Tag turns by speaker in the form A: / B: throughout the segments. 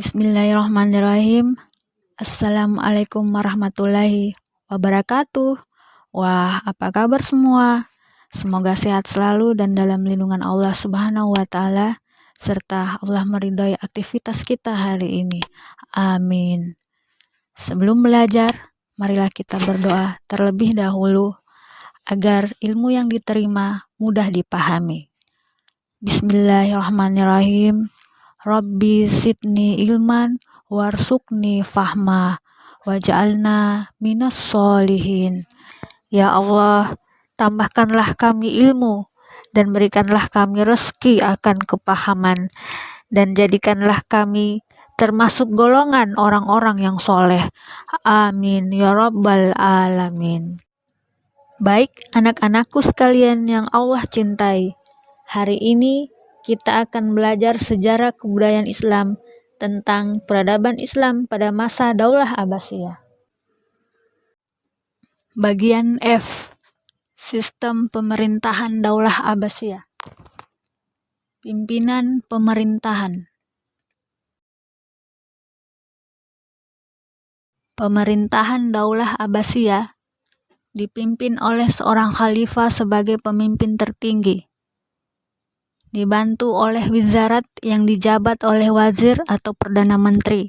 A: Bismillahirrahmanirrahim. Assalamualaikum warahmatullahi wabarakatuh. Wah, apa kabar semua? Semoga sehat selalu dan dalam lindungan Allah Subhanahu wa Ta'ala, serta Allah meridhai aktivitas kita hari ini. Amin. Sebelum belajar, marilah kita berdoa terlebih dahulu agar ilmu yang diterima mudah dipahami. Bismillahirrahmanirrahim. Rabbi zidni ilman warsukni fahma waj'alna minas solihin. Ya Allah, tambahkanlah kami ilmu dan berikanlah kami rezeki akan kepahaman, dan jadikanlah kami termasuk golongan orang-orang yang soleh. Amin ya rabbal alamin. Baik anak-anakku sekalian yang Allah cintai, hari ini kita akan belajar sejarah kebudayaan Islam tentang peradaban Islam pada masa Daulah Abbasiyah. Bagian F. Sistem pemerintahan Daulah Abbasiyah. Pimpinan pemerintahan. Pemerintahan Daulah Abbasiyah dipimpin oleh seorang khalifah sebagai pemimpin tertinggi, dibantu oleh wizarat yang dijabat oleh wazir atau perdana menteri.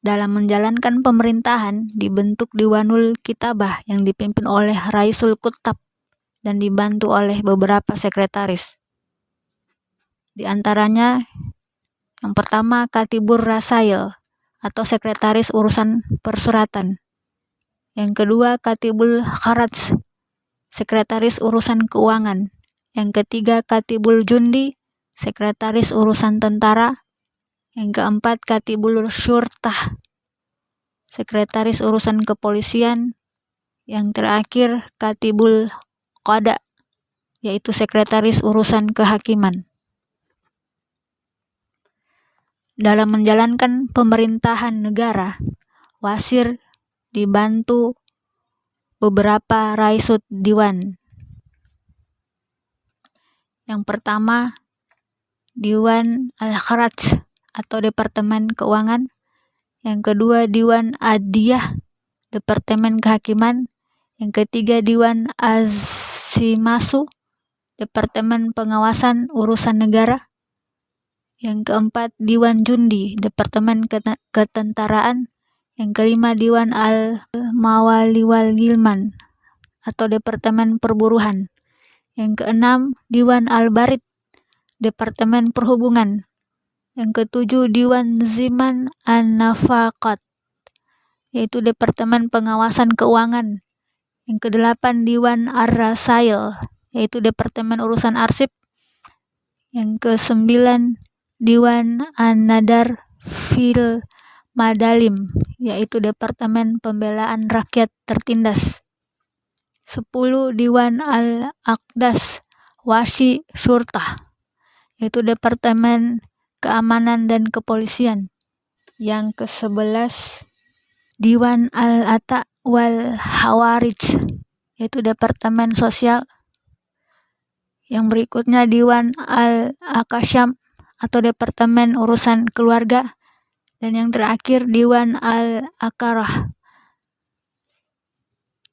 A: Dalam menjalankan pemerintahan dibentuk Diwanul Kitabah yang dipimpin oleh Raisul Kuttab dan dibantu oleh beberapa sekretaris. Di antaranya yang pertama Katibur Rasail atau sekretaris urusan persuratan. Yang kedua Katibul Kharaj, sekretaris urusan keuangan. Yang ketiga Katibul Jundi, sekretaris urusan tentara. Yang keempat Katibul Syurtah, sekretaris urusan kepolisian. Yang terakhir Katibul Qada, yaitu sekretaris urusan kehakiman. Dalam menjalankan pemerintahan negara, wazir dibantu beberapa raisut diwan. Yang pertama, Diwan Al-Kharaj atau Departemen Keuangan. Yang kedua, Diwan Adiyah, Departemen Kehakiman. Yang ketiga, Diwan Azimasu, Departemen Pengawasan Urusan Negara. Yang keempat, Diwan Jundi, Departemen Ketentaraan. Yang kelima, Diwan Al-Mawali wal Gilman atau Departemen Perburuhan. Yang keenam, Diwan Al-Barid, Departemen Perhubungan. Yang ketujuh, Diwan Ziman An-Nafaqat, yaitu Departemen Pengawasan Keuangan. Yang kedelapan, Diwan Ar-Rasail, yaitu Departemen Urusan Arsip. Yang kesembilan, Diwan An-Nadar fil Madalim, yaitu Departemen Pembelaan Rakyat Tertindas. 10, Diwan Al-Aqdas Washi Syurtah, yaitu Departemen Keamanan dan Kepolisian. Yang ke-11, Diwan Al-Ata wal Hawarij, yaitu Departemen Sosial. Yang berikutnya Diwan Al-Akasham atau Departemen Urusan Keluarga. Dan yang terakhir Diwan Al-Akarah,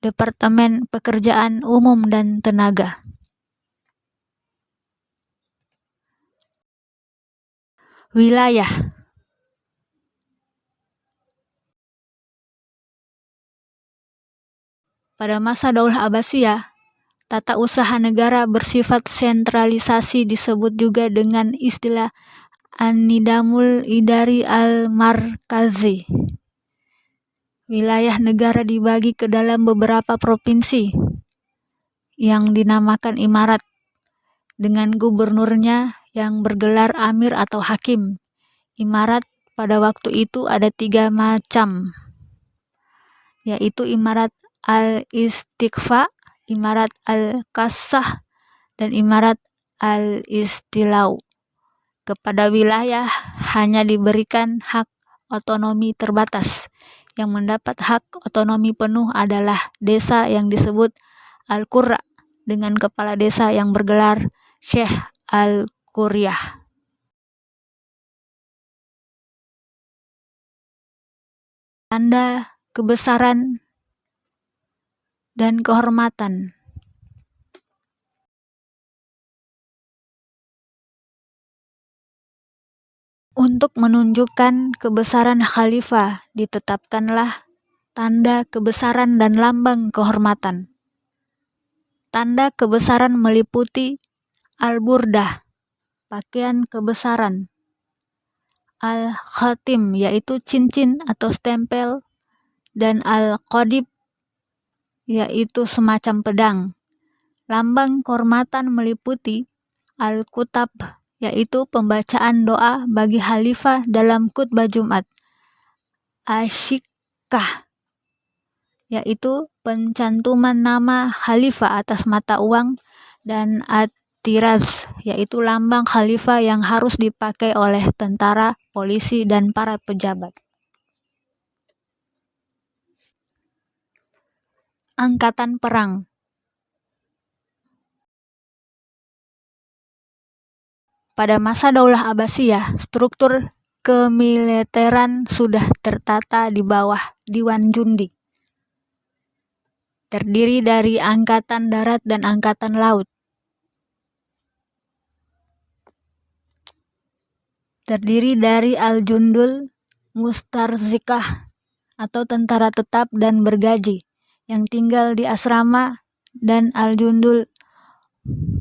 A: Departemen Pekerjaan Umum dan Tenaga. Wilayah. Pada masa Daulah Abbasiyah, tata usaha negara bersifat sentralisasi disebut juga dengan istilah An-Nidamul Idari Al-Markazi. Wilayah negara dibagi ke dalam beberapa provinsi yang dinamakan imarat, dengan gubernurnya yang bergelar amir atau hakim. Imarat pada waktu itu ada 3 macam, yaitu Imarat Al-Istiqfa, Imarat Al-Qassah, dan Imarat Al-Istilau. Kepada wilayah hanya diberikan hak otonomi terbatas. Yang mendapat hak otonomi penuh adalah desa yang disebut Al-Qurra dengan kepala desa yang bergelar Syekh Al-Quryah. tanda kebesaran dan kehormatan. Untuk menunjukkan kebesaran khalifah, ditetapkanlah tanda kebesaran dan lambang kehormatan. Tanda kebesaran meliputi al-burdah, pakaian kebesaran, al-khatim, yaitu cincin atau stempel, dan al-qadib, yaitu semacam pedang. Lambang kehormatan meliputi al-kutab, yaitu pembacaan doa bagi khalifah dalam khutbah Jumat, asyikah, yaitu pencantuman nama khalifah atas mata uang, dan at-tiraz, yaitu lambang khalifah yang harus dipakai oleh tentara, polisi, dan para pejabat. Angkatan perang. Pada masa Daulah Abbasiyah, struktur kemiliteran sudah tertata di bawah Diwan Jundi, terdiri dari angkatan darat dan angkatan laut. Terdiri dari al-jundul mustarzikah atau tentara tetap dan bergaji yang tinggal di asrama, dan al-jundul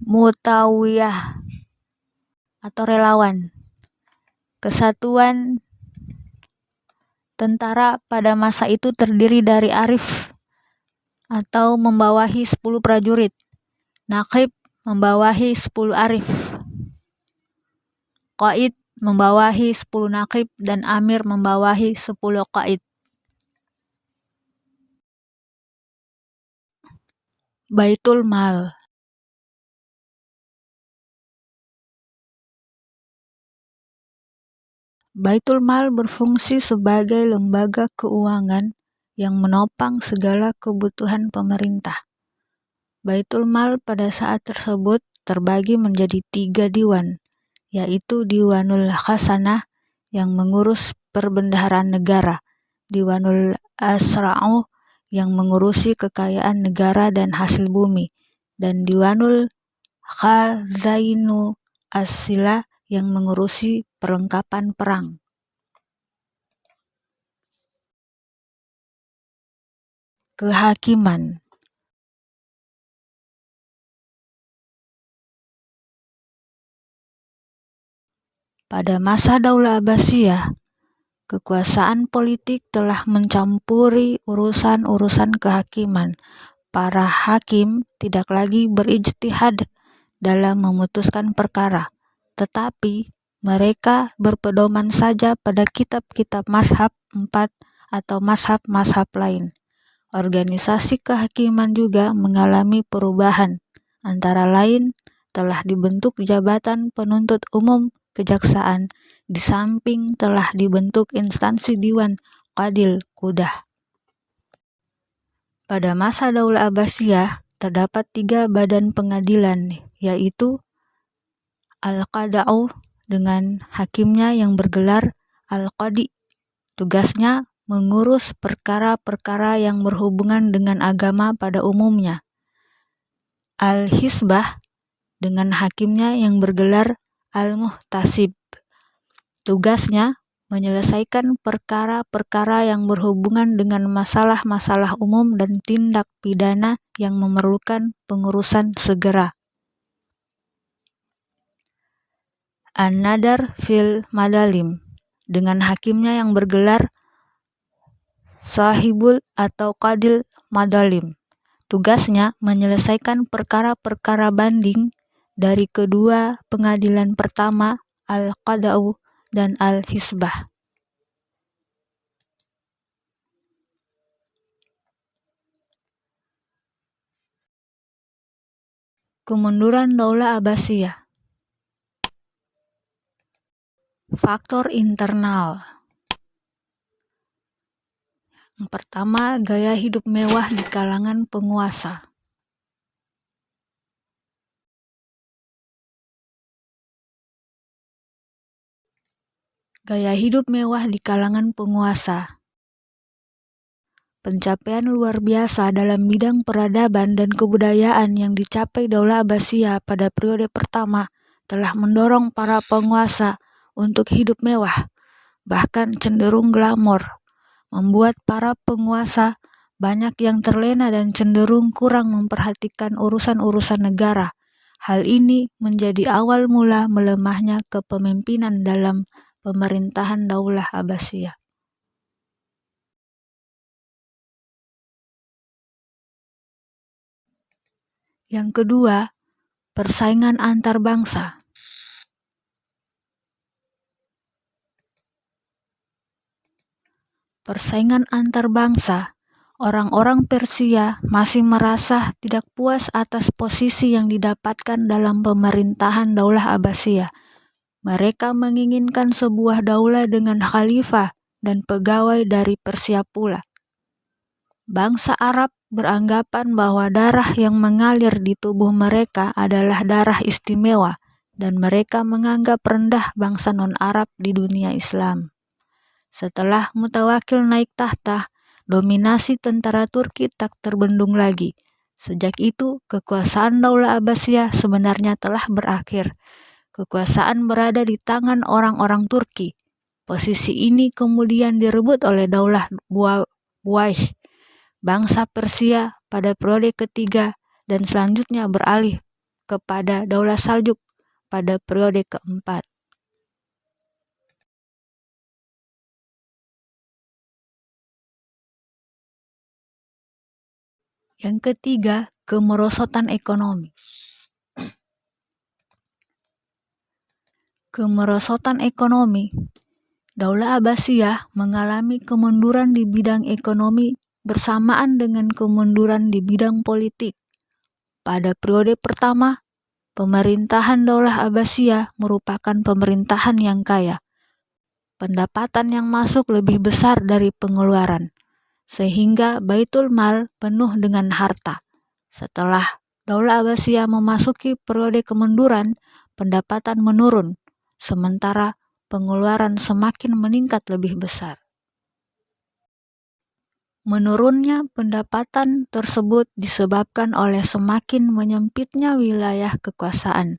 A: mutawiyah atau relawan. Kesatuan tentara pada masa itu terdiri dari arif atau membawahi 10 prajurit, naqib membawahi 10 arif, qaid membawahi 10 naqib, dan amir membawahi 10 qaid. Baitul Mal. Baitul Mal berfungsi sebagai lembaga keuangan yang menopang segala kebutuhan pemerintah. Baitul Mal pada saat tersebut terbagi menjadi 3 diwan, yaitu Diwanul Khasanah yang mengurus perbendaharaan negara, Diwanul Asra'u yang mengurusi kekayaan negara dan hasil bumi, dan Diwanul Khazainu As-Sila yang mengurusi perlengkapan perang. Kehakiman. Pada masa Daulah Abbasiyah, kekuasaan politik telah mencampuri urusan-urusan kehakiman. Para hakim tidak lagi berijtihad dalam memutuskan perkara, tetapi mereka berpedoman saja pada kitab-kitab mazhab 4 atau mazhab-mazhab lain. Organisasi kehakiman juga mengalami perubahan, antara lain telah dibentuk jabatan penuntut umum kejaksaan, di samping telah dibentuk instansi Diwan Qadil Qudah. Pada masa Daulah Abbasiyah terdapat 3 badan pengadilan, yaitu Al-Qada'u dengan hakimnya yang bergelar Al-Qadi. Tugasnya mengurus perkara-perkara yang berhubungan dengan agama pada umumnya. Al-Hisbah dengan hakimnya yang bergelar Al-Muhtasib. Tugasnya menyelesaikan perkara-perkara yang berhubungan dengan masalah-masalah umum dan tindak pidana yang memerlukan pengurusan segera. An-Nadar fil Madalim dengan hakimnya yang bergelar Sahibul atau Qadil Madalim. Tugasnya menyelesaikan perkara-perkara banding dari kedua pengadilan pertama, Al-Qada'u dan Al-Hisbah. Kemunduran Daulah Abbasiyah. Faktor internal. Yang pertama, gaya hidup mewah di kalangan penguasa. Gaya hidup mewah di kalangan penguasa. Pencapaian luar biasa dalam bidang peradaban dan kebudayaan yang dicapai Daulah Abbasiyah pada periode pertama telah mendorong para penguasa untuk hidup mewah, bahkan cenderung glamor, membuat para penguasa banyak yang terlena dan cenderung kurang memperhatikan urusan-urusan negara. Hal ini menjadi awal mula melemahnya kepemimpinan dalam pemerintahan Daulah Abbasiyah. Yang kedua, persaingan antar bangsa. Persaingan antar bangsa. Orang-orang Persia masih merasa tidak puas atas posisi yang didapatkan dalam pemerintahan Daulah Abbasiyah. Mereka menginginkan sebuah daulah dengan khalifah dan pegawai dari Persia pula. Bangsa Arab beranggapan bahwa darah yang mengalir di tubuh mereka adalah darah istimewa, dan mereka menganggap rendah bangsa non-Arab di dunia Islam. Setelah Mutawakil naik tahta, dominasi tentara Turki tak terbendung lagi. Sejak itu, kekuasaan Daulah Abbasiyah sebenarnya telah berakhir. Kekuasaan berada di tangan orang-orang Turki. Posisi ini kemudian direbut oleh Daulah Buwaih, bangsa Persia pada periode ketiga, dan selanjutnya beralih kepada Daulah Saljuk pada periode keempat. Yang ketiga, kemerosotan ekonomi. Kemerosotan ekonomi. Daulah Abbasiyah mengalami kemunduran di bidang ekonomi bersamaan dengan kemunduran di bidang politik. Pada periode pertama, pemerintahan Daulah Abbasiyah merupakan pemerintahan yang kaya. Pendapatan yang masuk lebih besar dari pengeluaran, sehingga Baitul Mal penuh dengan harta. Setelah Daulah Abbasiyah memasuki periode kemunduran, pendapatan menurun, sementara pengeluaran semakin meningkat lebih besar. Menurunnya pendapatan tersebut disebabkan oleh semakin menyempitnya wilayah kekuasaan.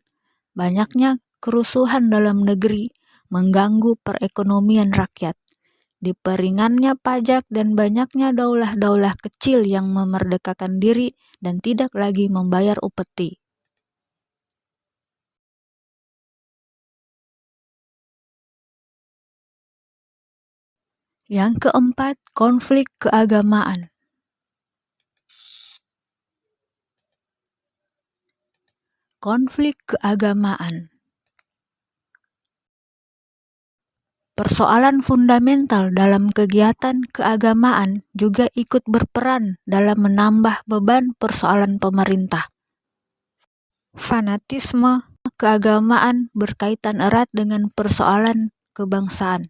A: Banyaknya kerusuhan dalam negeri mengganggu perekonomian rakyat. Diperingannya pajak dan banyaknya daulah-daulah kecil yang memerdekakan diri dan tidak lagi membayar upeti. Yang keempat, konflik keagamaan. Konflik keagamaan. Persoalan fundamental dalam kegiatan keagamaan juga ikut berperan dalam menambah beban persoalan pemerintah. Fanatisme keagamaan berkaitan erat dengan persoalan kebangsaan.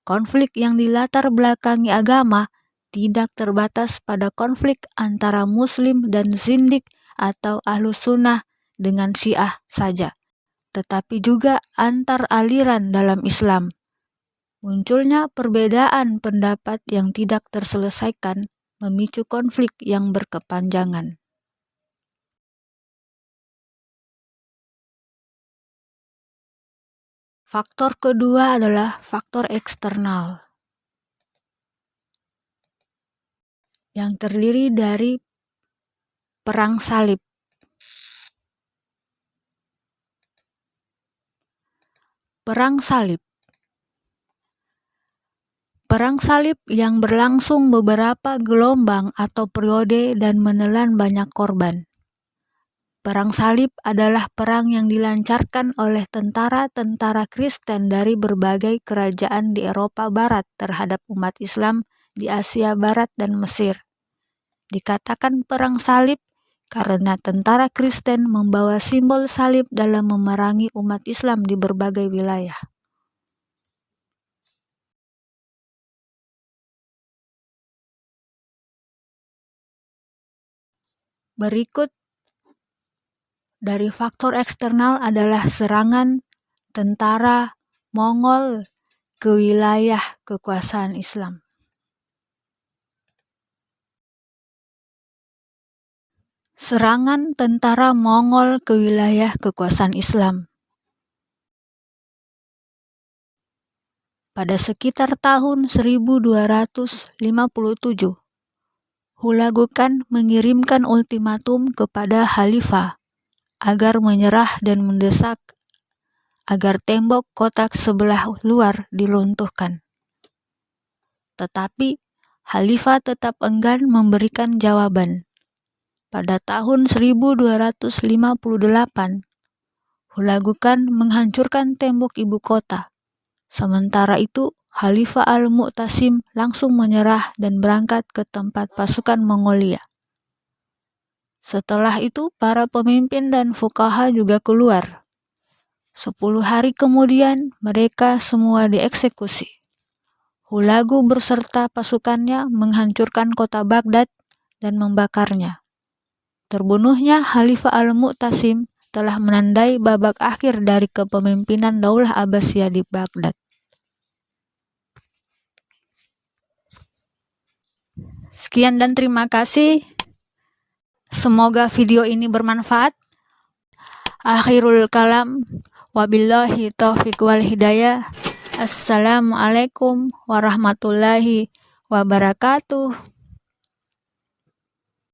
A: Konflik yang dilatar belakangi agama tidak terbatas pada konflik antara Muslim dan Zindik atau Ahlus Sunnah dengan Syiah saja, tetapi juga antar aliran dalam Islam. Munculnya perbedaan pendapat yang tidak terselesaikan memicu konflik yang berkepanjangan. Faktor kedua adalah faktor eksternal, yang terdiri dari perang salib. Perang salib. Perang salib yang berlangsung beberapa gelombang atau periode dan menelan banyak korban. Perang salib adalah perang yang dilancarkan oleh tentara-tentara Kristen dari berbagai kerajaan di Eropa Barat terhadap umat Islam di Asia Barat dan Mesir. Dikatakan perang salib karena tentara Kristen membawa simbol salib dalam memerangi umat Islam di berbagai wilayah. Berikut dari faktor eksternal adalah serangan tentara Mongol ke wilayah kekuasaan Islam. Serangan tentara Mongol ke wilayah kekuasaan Islam. Pada sekitar tahun 1257, Hulagu Khan mengirimkan ultimatum kepada Khalifah agar menyerah dan mendesak agar tembok kota sebelah luar diluntuhkan. Tetapi Khalifah tetap enggan memberikan jawaban. Pada tahun 1258, Hulagu Khan menghancurkan tembok ibu kota. Sementara itu, Khalifah Al-Mu'tasim langsung menyerah dan berangkat ke tempat pasukan Mongolia. Setelah itu, para pemimpin dan fuqaha juga keluar. 10 hari kemudian, mereka semua dieksekusi. Hulagu berserta pasukannya menghancurkan kota Baghdad dan membakarnya. Terbunuhnya Khalifah Al-Mu'tasim telah menandai babak akhir dari kepemimpinan Daulah Abbasiyah di Baghdad. Sekian dan terima kasih. Semoga video ini bermanfaat. Akhirul kalam, wabillahi taufiq wal hidayah. Assalamualaikum warahmatullahi wabarakatuh.